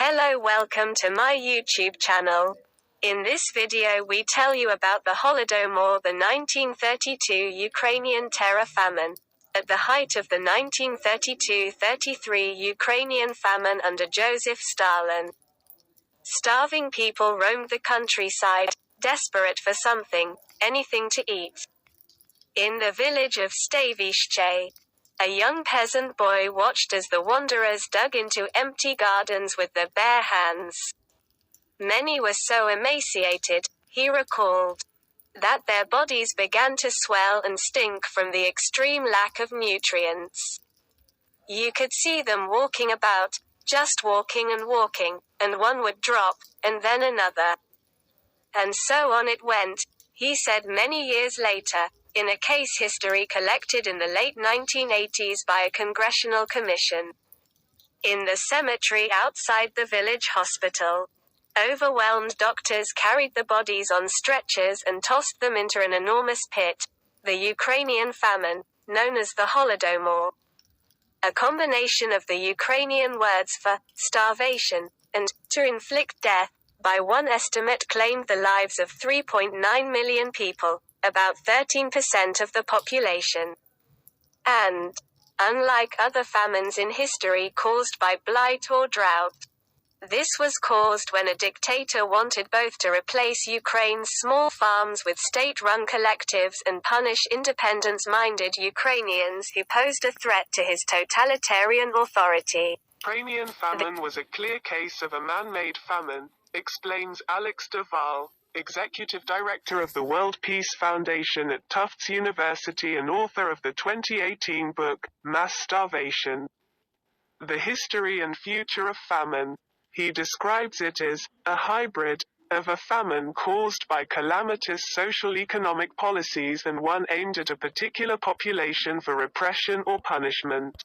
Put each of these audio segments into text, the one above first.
Hello, welcome to my YouTube channel. In this video we tell you about the Holodomor, the 1932 Ukrainian terror famine. At the height of the 1932-33 Ukrainian famine under Joseph Stalin, starving people roamed the countryside, desperate for something, anything to eat. In the village of Famine.History, a young peasant boy watched as the wanderers dug into empty gardens with their bare hands. Many were so emaciated, he recalled, that their bodies began to swell and stink from the extreme lack of nutrients. You could see them walking about, just walking, and one would drop, and then another. And so on it went, he said many years later, in a case history collected in the late 1980s by a congressional commission. In the cemetery outside the village hospital, overwhelmed doctors carried the bodies on stretchers and tossed them into an enormous pit, the Ukrainian famine, known as the Holodomor. A combination of the Ukrainian words for starvation and to inflict death, by one estimate claimed the lives of 3.9 million people, about 13% of the population. And, unlike other famines in history caused by blight or drought, this was caused when a dictator wanted both to replace Ukraine's small farms with state-run collectives and punish independence-minded Ukrainians who posed a threat to his totalitarian authority. Ukrainian famine was a clear case of a man-made famine, explains Alex Duval, Executive Director of the World Peace Foundation at Tufts University and author of the 2018 book, Mass Starvation: The History and Future of Famine. He describes it as a hybrid of a famine caused by calamitous social-economic policies and one aimed at a particular population for repression or punishment.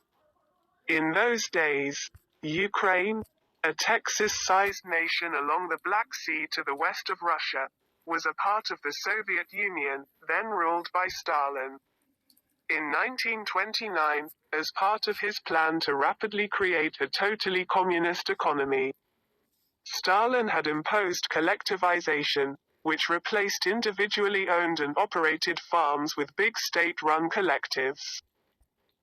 In those days, Ukraine, a Texas-sized nation along the Black Sea to the west of Russia, was a part of the Soviet Union, then ruled by Stalin. In 1929, as part of his plan to rapidly create a totally communist economy, Stalin had imposed collectivization, which replaced individually owned and operated farms with big state-run collectives.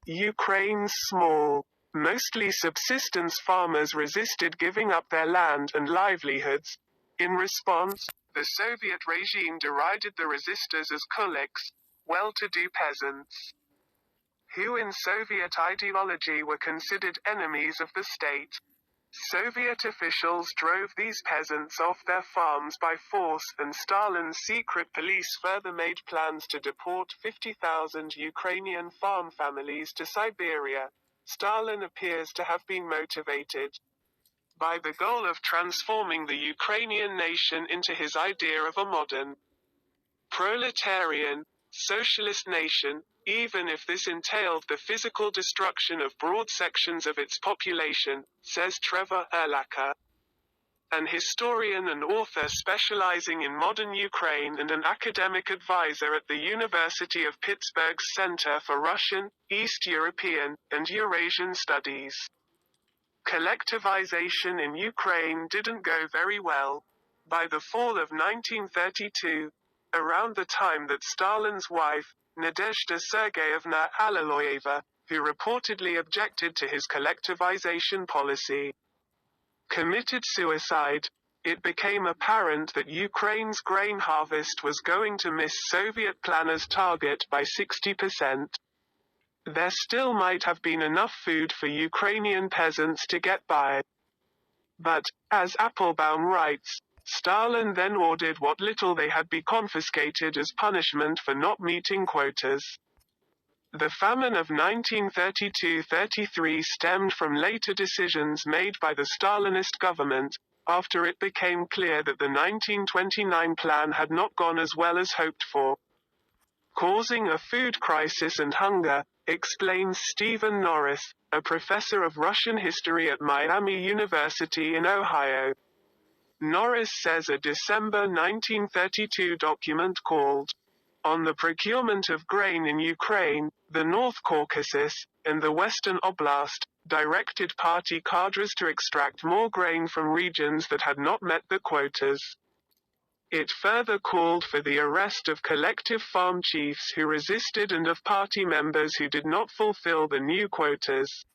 Ukraine's small, mostly subsistence farmers resisted giving up their land and livelihoods. In response, the Soviet regime derided the resistors as kuliks, well-to-do peasants, who in Soviet ideology were considered enemies of the state. Soviet officials drove these peasants off their farms by force, and Stalin's secret police further made plans to deport 50,000 Ukrainian farm families to Siberia. Stalin appears to have been motivated by the goal of transforming the Ukrainian nation into his idea of a modern, proletarian, socialist nation, even if this entailed the physical destruction of broad sections of its population, says Trevor Erlacher, an historian and author specializing in modern Ukraine and an academic advisor at the University of Pittsburgh's Center for Russian, East European, and Eurasian Studies. Collectivization in Ukraine didn't go very well. By the fall of 1932, around the time that Stalin's wife, Nadezhda Sergeyevna Allaloyeva, who reportedly objected to his collectivization policy, committed suicide, it became apparent that Ukraine's grain harvest was going to miss Soviet planners' target by 60%. There still might have been enough food for Ukrainian peasants to get by. But, as Applebaum writes, Stalin then ordered what little they had be confiscated as punishment for not meeting quotas. The famine of 1932-33 stemmed from later decisions made by the Stalinist government, after it became clear that the 1929 plan had not gone as well as hoped for, causing a food crisis and hunger, explains Stephen Norris, a professor of Russian history at Miami University in Ohio. Norris says a December 1932 document called On the Procurement of Grain in Ukraine, the North Caucasus, and the Western Oblast, directed party cadres to extract more grain from regions that had not met the quotas. It further called for the arrest of collective farm chiefs who resisted and of party members who did not fulfill the new quotas.